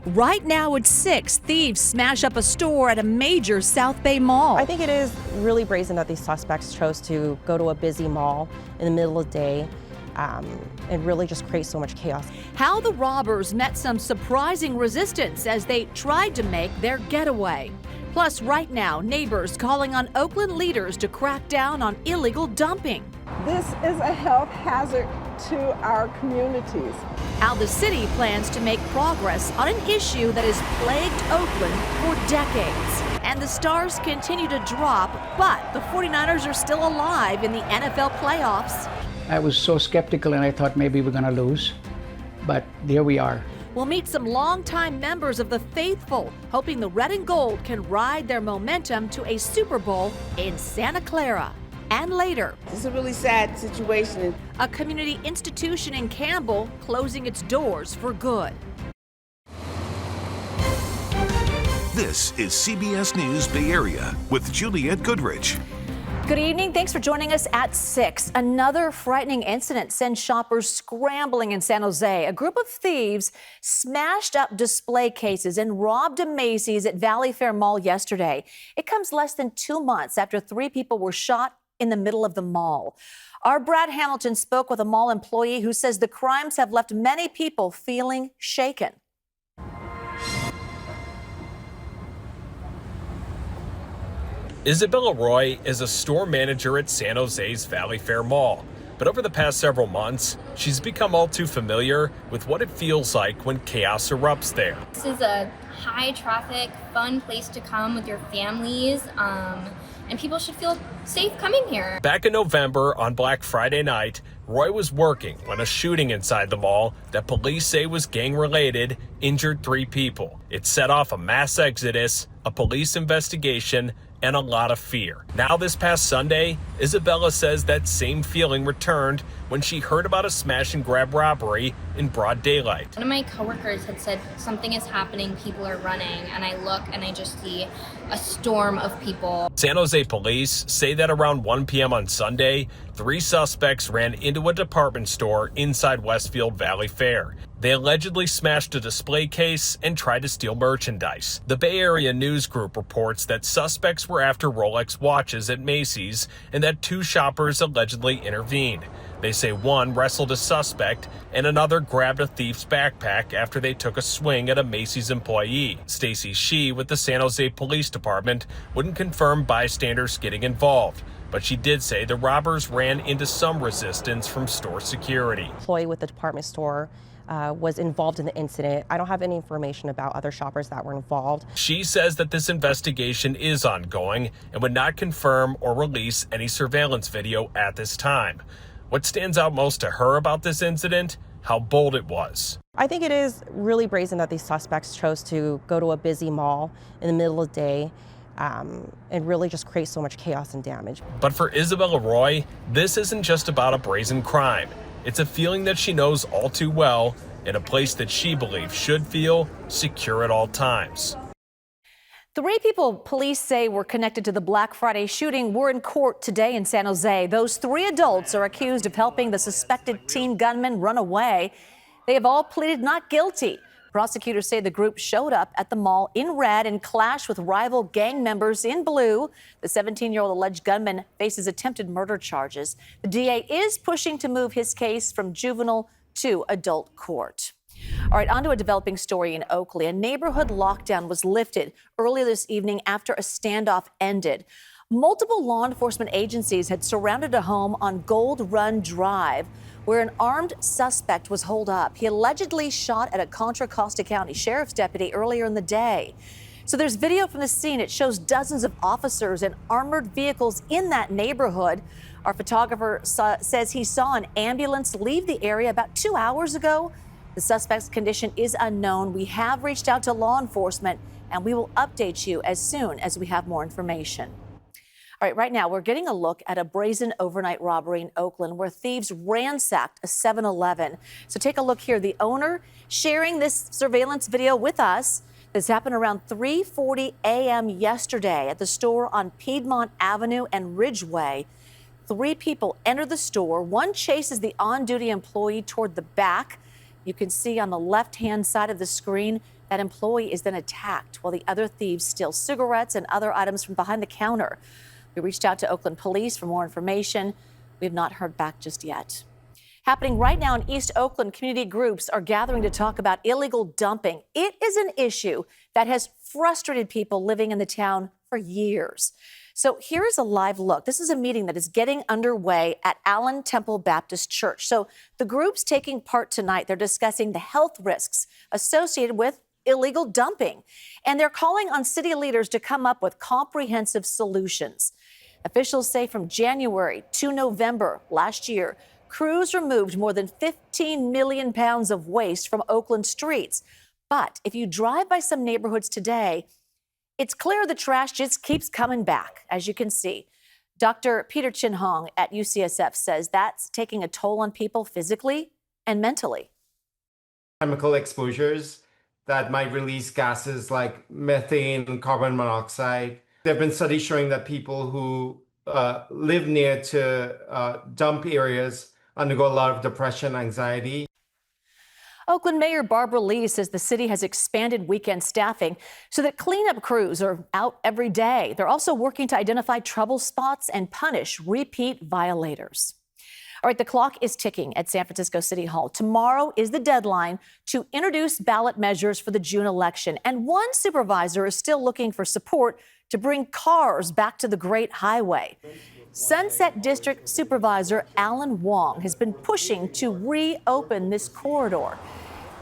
Right now at 6, thieves smash up a store at a major South Bay mall. I think it is really brazen that these suspects chose to go to a busy mall in the middle of the day and really just create so much chaos. How the robbers met some surprising resistance as they tried to make their getaway. Plus, right now, neighbors calling on Oakland leaders to crack down on illegal dumping. This is a health hazard to our communities. How the city plans to make progress on an issue that has plagued Oakland for decades. And the stars continue to drop, but the 49ers are still alive in the NFL playoffs. I was so skeptical and I thought maybe we're going to lose, but there we are. We'll meet some longtime members of the faithful, hoping the red and gold can ride their momentum to a Super Bowl in Santa Clara. And later, it's a really sad situation. A community institution in Campbell closing its doors for good. This is CBS News Bay Area with Juliette Goodrich. Good evening. Thanks for joining us at 6. Another frightening incident sends shoppers scrambling in San Jose. A group of thieves smashed up display cases and robbed a Macy's at Valley Fair Mall yesterday. It comes less than 2 months after 3 people were shot in the middle of the mall. Our Brad Hamilton spoke with a mall employee who says the crimes have left many people feeling shaken. Isabella Roy is a store manager at San Jose's Valley Fair Mall. But over the past several months, she's become all too familiar with what it feels like when chaos erupts there. This is a high-traffic, fun place to come with your families, and people should feel safe coming here. Back in November on Black Friday night, Roy was working when a shooting inside the mall that police say was gang-related injured 3 people. It set off a mass exodus, a police investigation, and a lot of fear. Now this past Sunday, Isabella says that same feeling returned when she heard about a smash and grab robbery in broad daylight. One of my coworkers had said something is happening, people are running, and I look and I just see a storm of people. San Jose police say that around 1 p.m. on Sunday, 3 suspects ran into a department store inside Westfield Valley Fair. They allegedly smashed a display case and tried to steal merchandise. The Bay Area News Group reports that suspects were after Rolex watches at Macy's and that 2 shoppers allegedly intervened. They say one wrestled a suspect and another grabbed a thief's backpack after they took a swing at a Macy's employee. Stacy Shee with the San Jose Police Department wouldn't confirm bystanders getting involved, but she did say the robbers ran into some resistance from store security. An employee with the department store was involved in the incident. I don't have any information about other shoppers that were involved. She says that this investigation is ongoing and would not confirm or release any surveillance video at this time. What stands out most to her about this incident? How bold it was. I think it is really brazen that these suspects chose to go to a busy mall in the middle of the day and really just create so much chaos and damage. But for Isabella Roy, this isn't just about a brazen crime. It's a feeling that she knows all too well in a place that she believes should feel secure at all times. 3 people police say were connected to the Black Friday shooting were in court today in San Jose. Those 3 adults are accused of helping the suspected teen gunman run away. They have all pleaded not guilty. Prosecutors say the group showed up at the mall in red and clashed with rival gang members in blue. The 17-year-old alleged gunman faces attempted murder charges. The DA is pushing to move his case from juvenile to adult court. All right, on to a developing story in Oakley. A neighborhood lockdown was lifted earlier this evening after a standoff ended. Multiple law enforcement agencies had surrounded a home on Gold Run Drive where an armed suspect was holed up. He allegedly shot at a Contra Costa County Sheriff's deputy earlier in the day. So there's video from the scene. It shows dozens of officers and armored vehicles in that neighborhood. Our photographer says he saw an ambulance leave the area about 2 hours ago. The suspect's condition is unknown. We have reached out to law enforcement, and we will update you as soon as we have more information. All right, right now we're getting a look at a brazen overnight robbery in Oakland where thieves ransacked a 7-Eleven. So take a look here. The owner sharing this surveillance video with us. This happened around 3:40 a.m. yesterday at the store on Piedmont Avenue and Ridgeway. 3 people enter the store. One chases the on-duty employee toward the back. You can see on the left-hand side of the screen that employee is then attacked while the other thieves steal cigarettes and other items from behind the counter. We reached out to Oakland police for more information. We have not heard back just yet. Happening right now in East Oakland, community groups are gathering to talk about illegal dumping. It is an issue that has frustrated people living in the town for years. So here is a live look. This is a meeting that is getting underway at Allen Temple Baptist Church. So the groups taking part tonight, they're discussing the health risks associated with illegal dumping. And they're calling on city leaders to come up with comprehensive solutions. Officials say from January to November last year, crews removed more than 15 million pounds of waste from Oakland streets. But if you drive by some neighborhoods today, it's clear the trash just keeps coming back, as you can see. Dr. Peter Chin Hong at UCSF says that's taking a toll on people physically and mentally. Chemical exposures that might release gases like methane and carbon monoxide. There have been studies showing that people who live near to dump areas undergo a lot of depression, anxiety. Oakland Mayor Barbara Lee says the city has expanded weekend staffing so that cleanup crews are out every day. They're also working to identify trouble spots and punish repeat violators. All right, the clock is ticking at San Francisco City Hall. Tomorrow is the deadline to introduce ballot measures for the June election. And one supervisor is still looking for support to bring cars back to the Great Highway. Sunset District Supervisor Alan Wong has been pushing to reopen this corridor.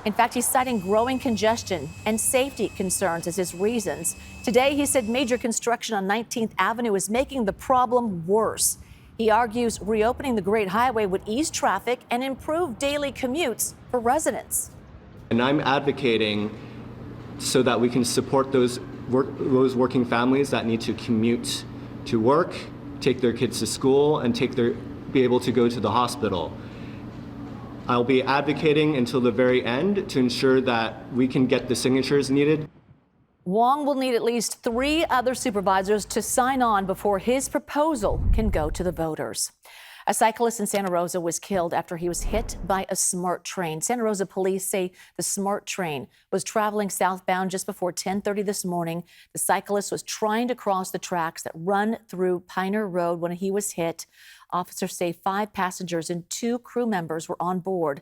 In fact, he's citing growing congestion and safety concerns as his reasons. Today, he said major construction on 19th Avenue is making the problem worse. He argues reopening the Great Highway would ease traffic and improve daily commutes for residents. And I'm advocating so that we can support those working families that need to commute to work, take their kids to school, and be able to go to the hospital. I'll be advocating until the very end to ensure that we can get the signatures needed. Wong will need at least 3 other supervisors to sign on before his proposal can go to the voters. A cyclist in Santa Rosa was killed after he was hit by a SMART train. Santa Rosa police say the SMART train was traveling southbound just before 10:30 this morning. The cyclist was trying to cross the tracks that run through Pioneer Road when he was hit. Officers say 5 passengers and 2 crew members were on board,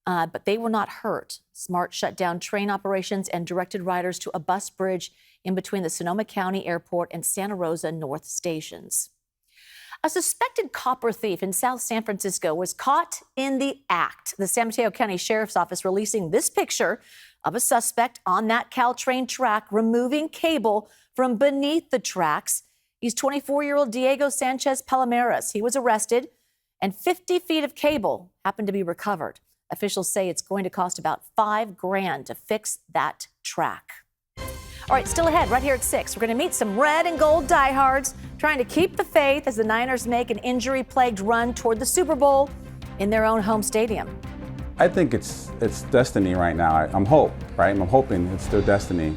but they were not hurt. SMART shut down train operations and directed riders to a bus bridge in between the Sonoma County Airport and Santa Rosa North stations. A suspected copper thief in South San Francisco was caught in the act. The San Mateo County Sheriff's Office releasing this picture of a suspect on that Caltrain track removing cable from beneath the tracks. He's 24-year-old Diego Sanchez Palomares. He was arrested, and 50 feet of cable happened to be recovered. Officials say it's going to cost about $5 grand to fix that track. All right, still ahead, right here at 6, we're going to meet some red and gold diehards trying to keep the faith as the Niners make an injury-plagued run toward the Super Bowl in their own home stadium. I think it's destiny right now. I'm hoping it's their destiny.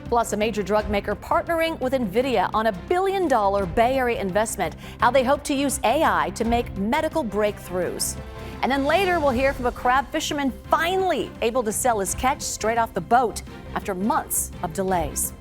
Plus, a major drug maker partnering with NVIDIA on a $1 billion Bay Area investment, how they hope to use AI to make medical breakthroughs. And then later, we'll hear from a crab fisherman finally able to sell his catch straight off the boat after months of delays.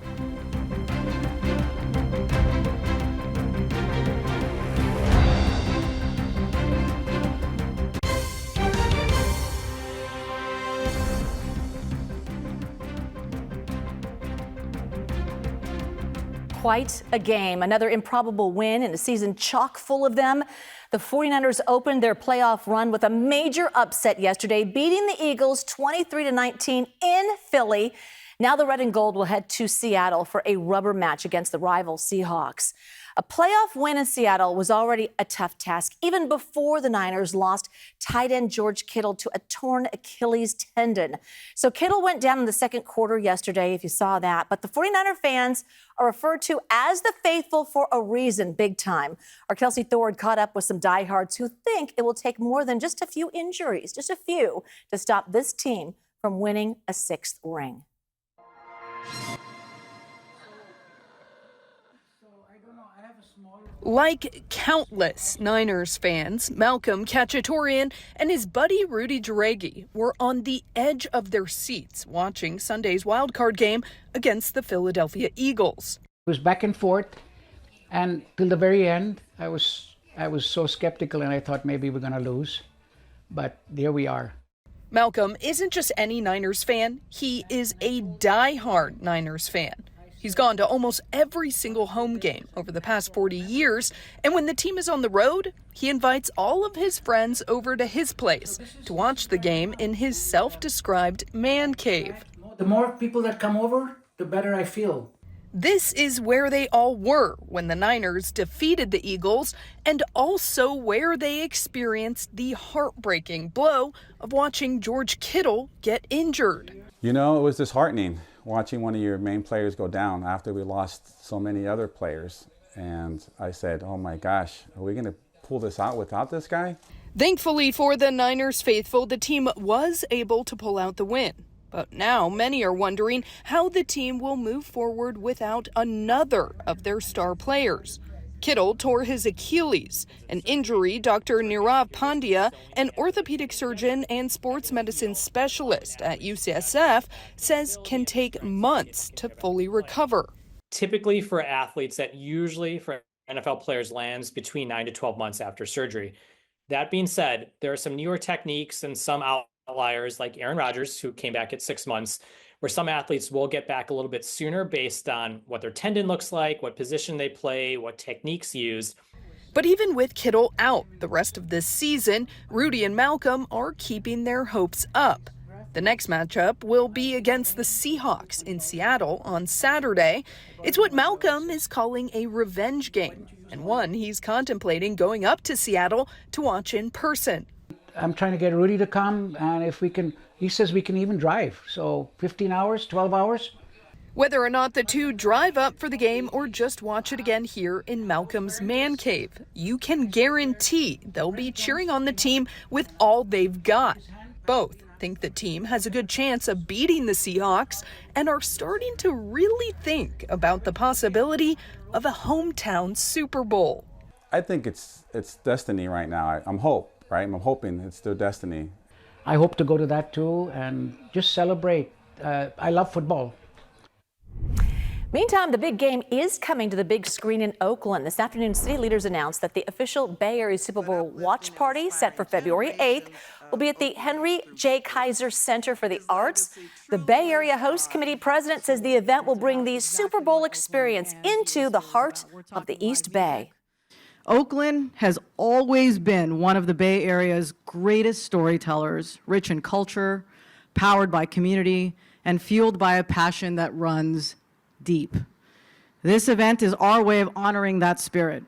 Quite a game. Another improbable win in a season chock full of them. The 49ers opened their playoff run with a major upset yesterday, beating the Eagles 23-19 in Philly. Now the red and gold will head to Seattle for a rubber match against the rival Seahawks. A playoff win in Seattle was already a tough task, even before the Niners lost tight end George Kittle to a torn Achilles tendon. So Kittle went down in the second quarter yesterday, if you saw that. But the 49er fans are referred to as the faithful for a reason, big time. Our Kelsey Thord caught up with some diehards who think it will take more than just a few injuries, just a few, to stop this team from winning a 6th ring. Like countless Niners fans, Malcolm Khachaturian and his buddy Rudy Giureggi were on the edge of their seats watching Sunday's wildcard game against the Philadelphia Eagles. It was back and forth, and till the very end, I was so skeptical, and I thought maybe we're going to lose. But there we are. Malcolm isn't just any Niners fan, he is a die-hard Niners fan. He's gone to almost every single home game over the past 40 years, and when the team is on the road, he invites all of his friends over to his place to watch the game in his self-described man cave. The more people that come over, the better I feel. This is where they all were when the Niners defeated the Eagles, and also where they experienced the heartbreaking blow of watching George Kittle get injured. You know, it was disheartening watching one of your main players go down after we lost so many other players. And I said, oh my gosh, are we going to pull this out without this guy? Thankfully for the Niners faithful, the team was able to pull out the win. But now many are wondering how the team will move forward without another of their star players. Kittle tore his Achilles, an injury Dr. Nirav Pandya, an orthopedic surgeon and sports medicine specialist at UCSF, says can take months to fully recover. Typically for athletes, that usually for NFL players lands between 9 to 12 months after surgery. That being said, there are some newer techniques and some outliers like Aaron Rodgers, who came back at 6 months, where some athletes will get back a little bit sooner based on what their tendon looks like, what position they play, what techniques used. But even with Kittle out the rest of this season, Rudy and Malcolm are keeping their hopes up. The next matchup will be against the Seahawks in Seattle on Saturday. It's what Malcolm is calling a revenge game, and one he's contemplating going up to Seattle to watch in person. I'm trying to get Rudy to come, and if we can, he says we can even drive. So 15 hours, 12 hours. Whether or not the two drive up for the game or just watch it again here in Malcolm's man cave, you can guarantee they'll be cheering on the team with all they've got. Both think the team has a good chance of beating the Seahawks and are starting to really think about the possibility of a hometown Super Bowl. I think it's destiny right now. I'm hoping it's their destiny. I hope to go to that too and just celebrate. I love football. Meantime, the big game is coming to the big screen in Oakland. This afternoon, city leaders announced that the official Bay Area Super Bowl watch party, set for February 8th, will be at the Henry J. Kaiser Center for the Arts. The Bay Area Host Committee president says the event will bring the Super Bowl experience into the heart of the East Bay. Oakland has always been one of the Bay Area's greatest storytellers, rich in culture, powered by community, and fueled by a passion that runs deep. This event is our way of honoring that spirit.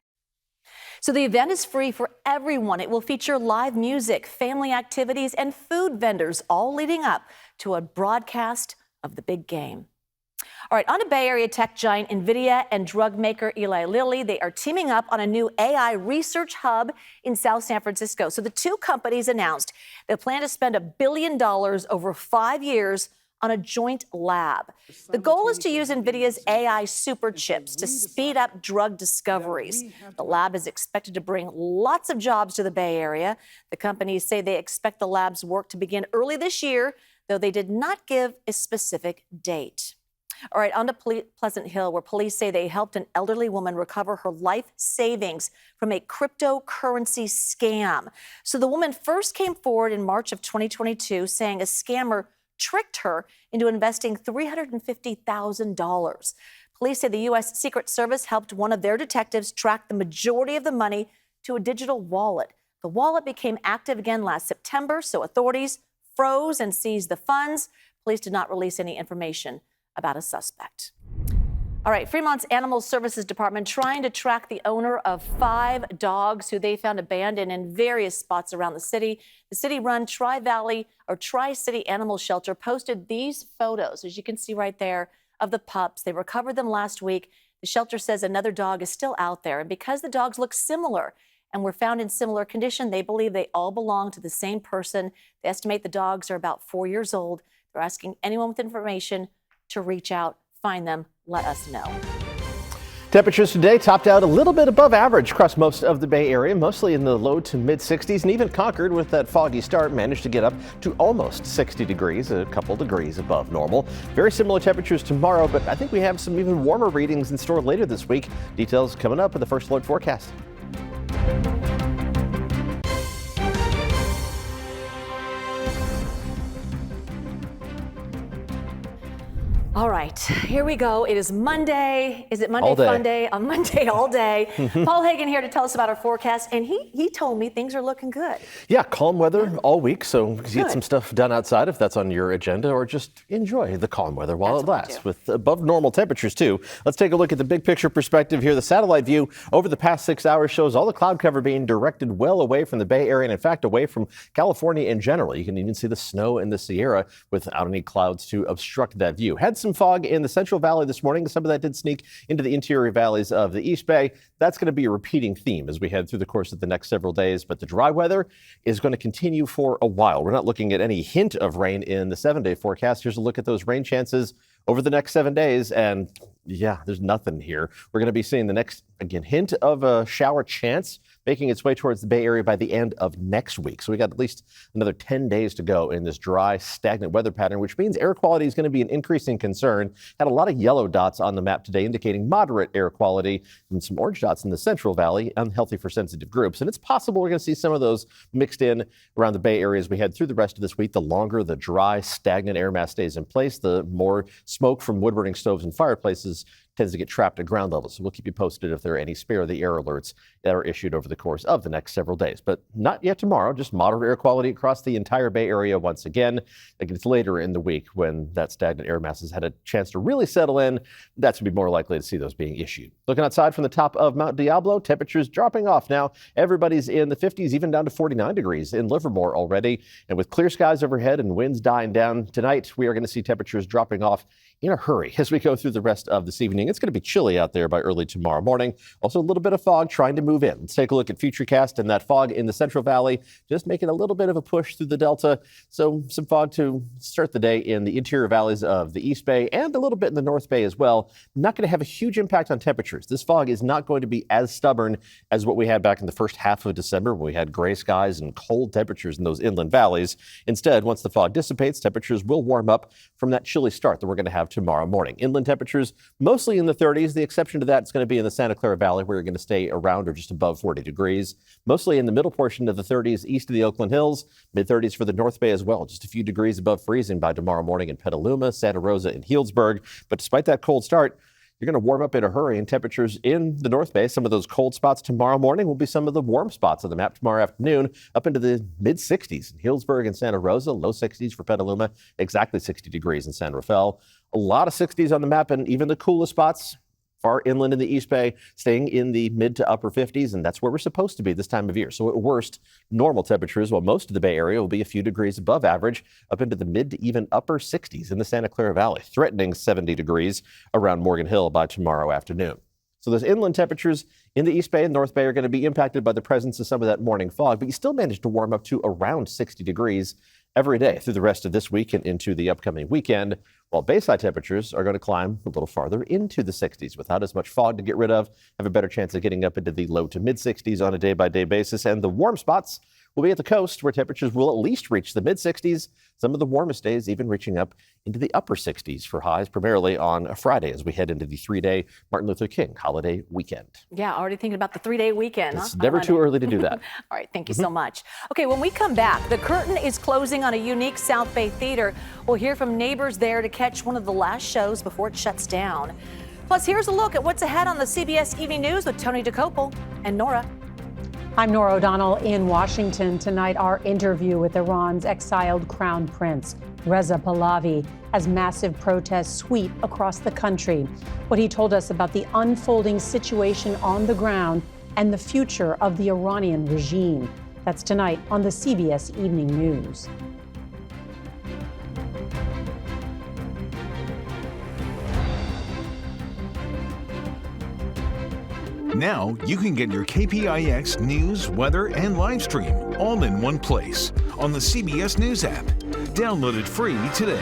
So the event is free for everyone. It will feature live music, family activities, and food vendors, all leading up to a broadcast of the big game. All right, on to Bay Area tech giant NVIDIA and drug maker Eli Lilly. They are teaming up on a new AI research hub in South San Francisco. So the two companies announced they plan to spend $1 billion over 5 years on a joint lab. The goal is to use NVIDIA's AI super chips to speed up drug discoveries. The lab is expected to bring lots of jobs to the Bay Area. The companies say they expect the lab's work to begin early this year, though they did not give a specific date. All right, on to Pleasant Hill, where police say they helped an elderly woman recover her life savings from a cryptocurrency scam. So the woman first came forward in March of 2022 saying a scammer tricked her into investing $350,000. Police say the U.S. Secret Service helped one of their detectives track the majority of the money to a digital wallet. The wallet became active again last September, so authorities froze and seized the funds. Police did not release any information about a suspect. All right, Fremont's Animal Services Department trying to track the owner of 5 dogs who they found abandoned in various spots around the city. The city-run Tri-City Animal Shelter posted these photos, as you can see right there, of the pups. They recovered them last week. The shelter says another dog is still out there, and because the dogs look similar and were found in similar condition, they believe they all belong to the same person. They estimate the dogs are about 4 years old. They're asking anyone with information to reach out, find them, let us know. Temperatures today topped out a little bit above average across most of the Bay Area, mostly in the low to mid 60s, and even Concord with that foggy start managed to get up to almost 60 degrees, a couple degrees above normal. Very similar temperatures tomorrow, but I think we have some even warmer readings in store later this week. Details coming up in the First Alert forecast. All right, here we go. It is Monday. Is it Monday All day. Fun Day? On Monday all day. Paul Hagan here to tell us about our forecast, and he told me things are looking good. Yeah, calm weather all week, so Good. get some stuff done outside if that's on your agenda, or just enjoy the calm weather while it lasts, with above normal temperatures too. Let's take a look at the big picture perspective here. The satellite view over the past 6 hours shows all the cloud cover being directed well away from the Bay Area, and in fact away from California in general. You can even see the snow in the Sierra without any clouds to obstruct that view. Had some fog in the Central Valley this morning. Some of that did sneak into the interior valleys of the East Bay. That's going to be a repeating theme as we head through the course of the next several days, but the dry weather is going to continue for a while. We're not looking at any hint of rain in the 7-day forecast. Here's a look at those rain chances over the next 7 days, and yeah, there's nothing here. We're going to be seeing the next, again, hint of a shower chance making its way towards the Bay Area by the end of next week. So we got at least another 10 days to go in this dry, stagnant weather pattern, which means air quality is going to be an increasing concern. Had a lot of yellow dots on the map today indicating moderate air quality, and some orange dots in the Central Valley, unhealthy for sensitive groups. And it's possible we're going to see some of those mixed in around the Bay Area as we head through the rest of this week. The longer the dry, stagnant air mass stays in place, the more smoke from wood-burning stoves and fireplaces tends to get trapped at ground level. So we'll keep you posted if there are any spare the air alerts that are issued over the course of the next several days. But not yet tomorrow, just moderate air quality across the entire Bay Area once again. Again, it's later in the week when that stagnant air mass has had a chance to really settle in. That's going to be more likely to see those being issued. Looking outside from the top of Mount Diablo, temperatures dropping off now. Everybody's in the 50s, even down to 49 degrees in Livermore already. And with clear skies overhead and winds dying down tonight, we are going to see temperatures dropping off in a hurry as we go through the rest of this evening. It's going to be chilly out there by early tomorrow morning. Also a little bit of fog trying to move in. Let's take a look at Futurecast, and that fog in the Central Valley just making a little bit of a push through the Delta. So some fog to start the day in the interior valleys of the East Bay and a little bit in the North Bay as well. Not going to have a huge impact on temperatures. This fog is not going to be as stubborn as what we had back in the first half of December when we had gray skies and cold temperatures in those inland valleys. Instead, once the fog dissipates, temperatures will warm up from that chilly start that we're going to have tomorrow morning. Inland temperatures mostly in the 30s. The exception to that is going to be in the Santa Clara Valley, where you're going to stay around or just above 40 degrees. Mostly in the middle portion of the 30s east of the Oakland Hills, mid-30s for the North Bay as well. Just a few degrees above freezing by tomorrow morning in Petaluma, Santa Rosa, and Healdsburg. But despite that cold start, you're going to warm up in a hurry, and temperatures in the North Bay, some of those cold spots tomorrow morning will be some of the warm spots on the map tomorrow afternoon, up into the mid-60s in Healdsburg and Santa Rosa, low 60s for Petaluma, exactly 60 degrees in San Rafael. A lot of 60s on the map, and even the coolest spots far inland in the East Bay, staying in the mid to upper 50s, and that's where we're supposed to be this time of year. So at worst, normal temperatures, while most of the Bay Area will be a few degrees above average, up into the mid to even upper 60s in the Santa Clara Valley, threatening 70 degrees around Morgan Hill by tomorrow afternoon. So those inland temperatures in the East Bay and North Bay are going to be impacted by the presence of some of that morning fog, but you still manage to warm up to around 60 degrees every day through the rest of this week and into the upcoming weekend, while bayside temperatures are going to climb a little farther into the 60s without as much fog to get rid of, have a better chance of getting up into the low to mid 60s on a day-by-day basis. And the warm spots will be at the coast, where temperatures will at least reach the mid 60s. Some of the warmest days even reaching up into the upper 60s for highs, primarily on a Friday as we head into the 3-day Martin Luther King holiday weekend. Yeah, already thinking about the 3-day weekend. It's never too early to do that. All right, thank you so much. Okay, when we come back, the curtain is closing on a unique South Bay theater. We'll hear from neighbors there to catch one of the last shows before it shuts down. Plus, here's a look at what's ahead on the CBS Evening News with Tony DeCopel and Nora. I'm Nora O'Donnell in Washington. Tonight, our interview with Iran's exiled crown prince, Reza Pahlavi, as massive protests sweep across the country. What he told us about the unfolding situation on the ground and the future of the Iranian regime. That's tonight on the CBS Evening News. Now you can get your KPIX news, weather, and live stream all in one place on the CBS News app. Download it free today.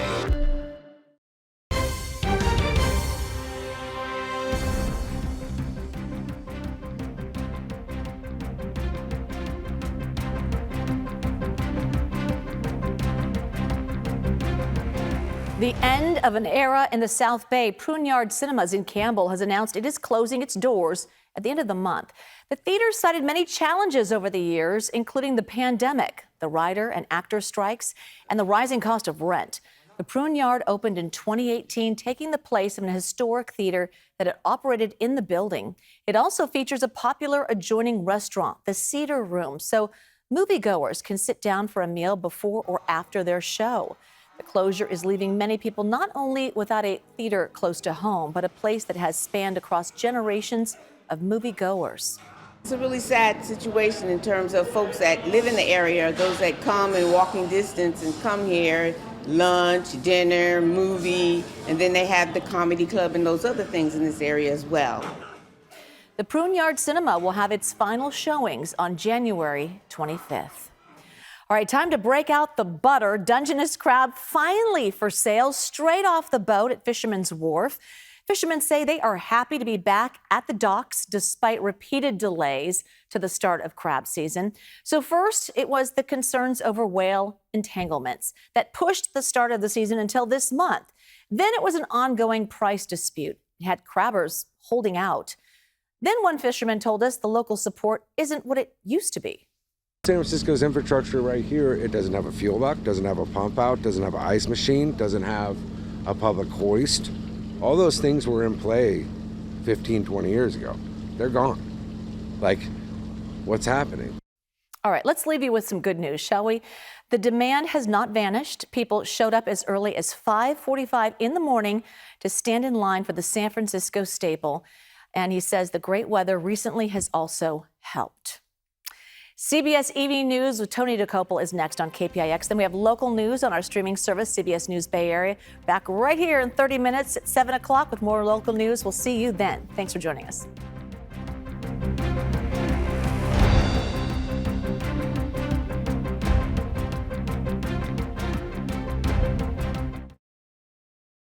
The end of an era in the South Bay. Pruneyard Cinemas in Campbell has announced it is closing its doors at the end of the month. The theater cited many challenges over the years, including the pandemic, the writer and actor strikes, and the rising cost of rent. The Pruneyard opened in 2018, taking the place of an historic theater that had operated in the building. It also features a popular adjoining restaurant, the Cedar Room, so moviegoers can sit down for a meal before or after their show. The closure is leaving many people not only without a theater close to home, but a place that has spanned across generations of moviegoers. It's a really sad situation in terms of folks that live in the area, those that come in walking distance and come here, lunch, dinner, movie, and then they have the comedy club and those other things in this area as well. The Pruneyard Cinema will have its final showings on January 25th. All right, time to break out the butter. Dungeness crab finally for sale straight off the boat at Fisherman's Wharf. Fishermen say they are happy to be back at the docks despite repeated delays to the start of crab season. So first, it was the concerns over whale entanglements that pushed the start of the season until this month. Then it was an ongoing price dispute. It had crabbers holding out. Then one fisherman told us the local support isn't what it used to be. San Francisco's infrastructure right here, it doesn't have a fuel dock, doesn't have a pump out, doesn't have an ice machine, doesn't have a public hoist. All those things were in play 15, 20 years ago. They're gone. Like, what's happening? All right, let's leave you with some good news, shall we? The demand has not vanished. People showed up as early as 5:45 in the morning to stand in line for the San Francisco staple. And he says the great weather recently has also helped. CBS Evening News with Tony DeCopel is next on KPIX. Then we have local news on our streaming service, CBS News Bay Area. Back right here in 30 minutes at 7 o'clock with more local news. We'll see you then. Thanks for joining us.